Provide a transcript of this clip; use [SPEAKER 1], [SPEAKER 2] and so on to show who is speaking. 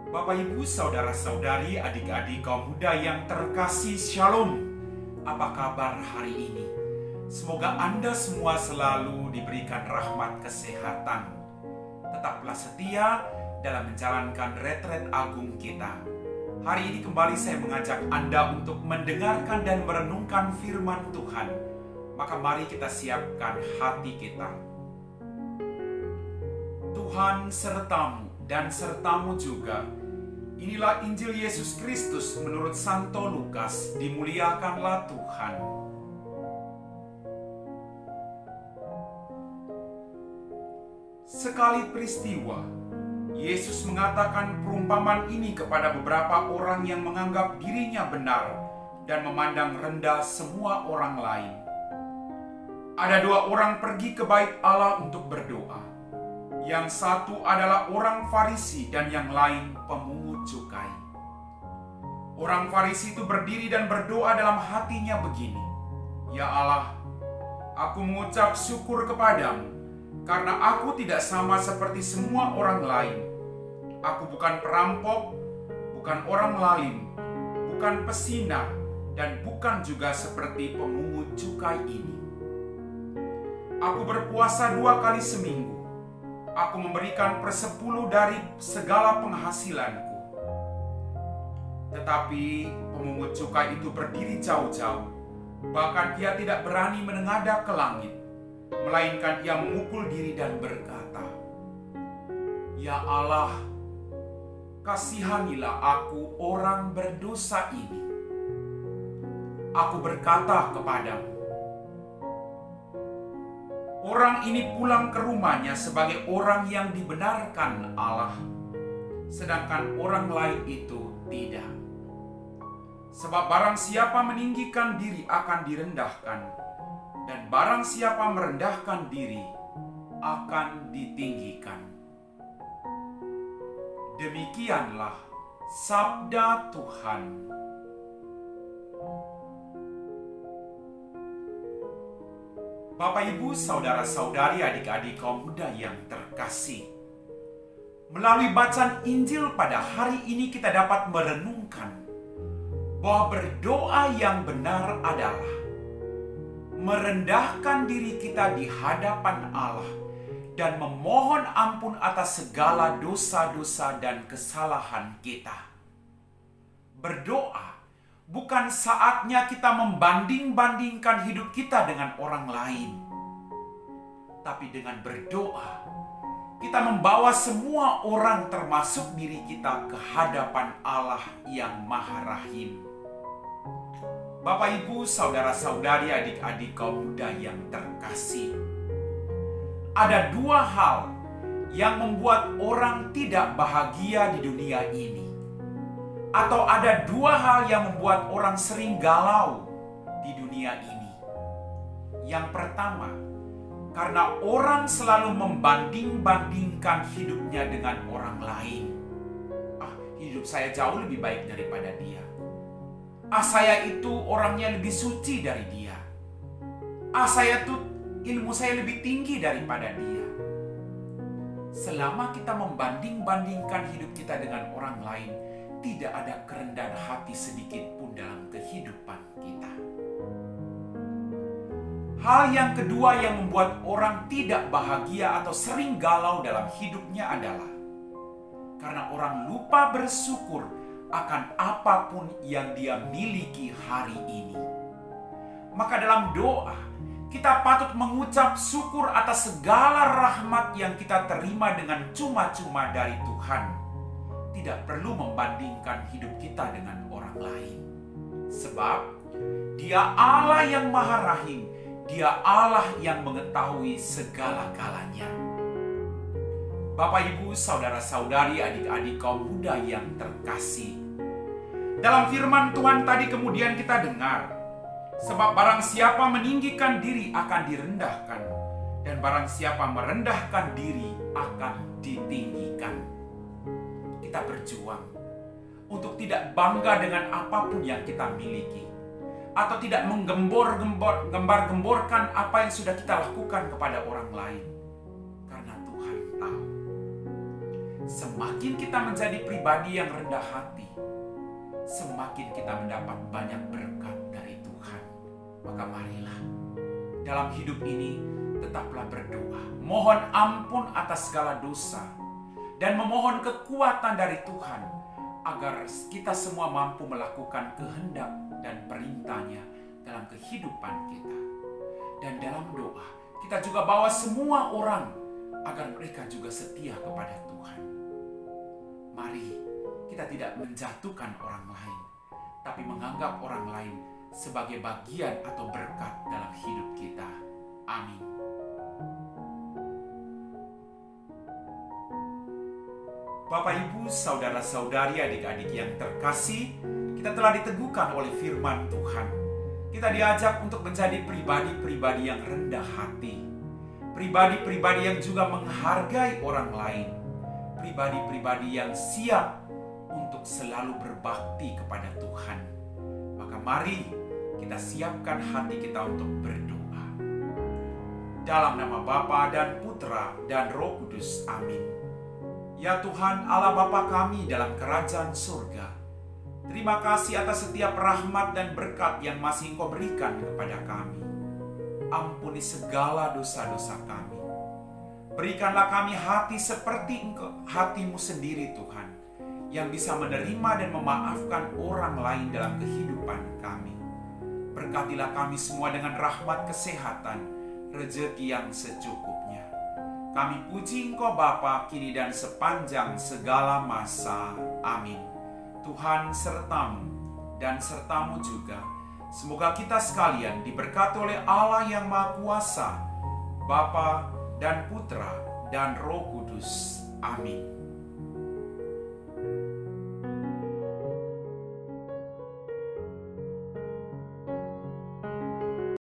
[SPEAKER 1] Bapak, Ibu, saudara-saudari, adik-adik kaum muda yang terkasih, Shalom. Apa kabar hari ini? Semoga Anda semua selalu diberikan rahmat kesehatan. Tetaplah setia dalam menjalankan retret agung kita. Hari ini kembali saya mengajak Anda untuk mendengarkan dan merenungkan firman Tuhan. Maka mari kita siapkan hati kita. Tuhan sertamu dan sertamu juga. Inilah Injil Yesus Kristus menurut Santo Lukas. Dimuliakanlah Tuhan. Sekali peristiwa, Yesus mengatakan perumpamaan ini kepada beberapa orang yang menganggap dirinya benar dan memandang rendah semua orang lain. Ada dua orang pergi ke bait Allah untuk berdoa. Yang satu adalah orang Farisi dan yang lain pemungut cukai. Orang Farisi itu berdiri dan berdoa dalam hatinya begini, "Ya Allah, aku mengucap syukur kepadamu karena aku tidak sama seperti semua orang lain. Aku bukan perampok, bukan orang lain, bukan pesina, dan bukan juga seperti pemungut cukai ini. Aku berpuasa 2 kali seminggu. Aku memberikan 1/10 dari segala penghasilanku." Tetapi pemungut cukai itu berdiri jauh-jauh. Bahkan ia tidak berani menengadah ke langit, melainkan ia memukul diri dan berkata, "Ya Allah, kasihanilah aku orang berdosa ini. Aku berkata kepadamu." Orang ini pulang ke rumahnya sebagai orang yang dibenarkan Allah, sedangkan orang lain itu tidak. Sebab barang siapa meninggikan diri akan direndahkan, dan barang siapa merendahkan diri akan ditinggikan. Demikianlah sabda Tuhan. Bapak, Ibu, saudara-saudari, adik-adik kaum muda yang terkasih. Melalui bacaan Injil pada hari ini kita dapat merenungkan bahwa berdoa yang benar adalah merendahkan diri kita di hadapan Allah dan memohon ampun atas segala dosa-dosa dan kesalahan kita. Berdoa bukan saatnya kita membanding-bandingkan hidup kita dengan orang lain. Tapi dengan berdoa, kita membawa semua orang termasuk diri kita ke hadapan Allah yang Maha Rahim. Bapak, Ibu, saudara-saudari, adik-adik kaum muda yang terkasih. Ada 2 hal yang membuat orang tidak bahagia di dunia ini. Atau ada 2 hal yang membuat orang sering galau di dunia ini. Yang pertama, karena orang selalu membanding-bandingkan hidupnya dengan orang lain. Hidup saya jauh lebih baik daripada dia. Saya itu orangnya lebih suci dari dia. Saya tuh ilmu saya lebih tinggi daripada dia. Selama kita membanding-bandingkan hidup kita dengan orang lain, tidak ada kerendahan hati sedikit pun dalam kehidupan kita. Hal yang kedua yang membuat orang tidak bahagia atau sering galau dalam hidupnya adalah karena orang lupa bersyukur akan apapun yang dia miliki hari ini. Maka dalam doa, kita patut mengucap syukur atas segala rahmat yang kita terima dengan cuma-cuma dari Tuhan. Tidak perlu membandingkan hidup kita dengan orang lain. Sebab Dia Allah yang Maha Rahim, Dia Allah yang mengetahui segala-galanya. Bapak, Ibu, saudara-saudari, adik-adik kaum muda yang terkasih. Dalam firman Tuhan tadi kemudian kita dengar, sebab barang siapa meninggikan diri akan direndahkan, dan barang siapa merendahkan diri akan ditinggikan. Kita berjuang untuk tidak bangga dengan apapun yang kita miliki, atau tidak menggembar-gemborkan apa yang sudah kita lakukan kepada orang lain. Karena Tuhan tahu Semakin kita menjadi pribadi yang rendah hati, semakin kita mendapat banyak berkat dari Tuhan. Maka marilah dalam hidup ini tetaplah berdoa, mohon ampun atas segala dosa, dan memohon kekuatan dari Tuhan agar kita semua mampu melakukan kehendak dan perintahnya dalam kehidupan kita. Dan dalam doa kita juga bawa semua orang agar mereka juga setia kepada Tuhan. Mari kita tidak menjatuhkan orang lain, tapi menganggap orang lain sebagai bagian atau berkat dalam hidup kita. Amin. Bapak, Ibu, saudara-saudari, adik-adik yang terkasih, kita telah diteguhkan oleh firman Tuhan. Kita diajak untuk menjadi pribadi-pribadi yang rendah hati, pribadi-pribadi yang juga menghargai orang lain, pribadi-pribadi yang siap untuk selalu berbakti kepada Tuhan. Maka mari kita siapkan hati kita untuk berdoa. Dalam nama Bapa dan Putra dan Roh Kudus. Amin. Ya Tuhan Allah Bapa kami dalam kerajaan surga, terima kasih atas setiap rahmat dan berkat yang masih Engkau berikan kepada kami. Ampuni segala dosa-dosa kami. Berikanlah kami hati seperti hati-Mu sendiri Tuhan, yang bisa menerima dan memaafkan orang lain dalam kehidupan kami. Berkatilah kami semua dengan rahmat kesehatan, rezeki yang secukupnya. Kami puji Engkau Bapa kini dan sepanjang segala masa. Amin. Tuhan sertamu dan sertamu juga. Semoga kita sekalian diberkati oleh Allah yang Maha Kuasa, Bapa dan Putra dan Roh Kudus. Amin.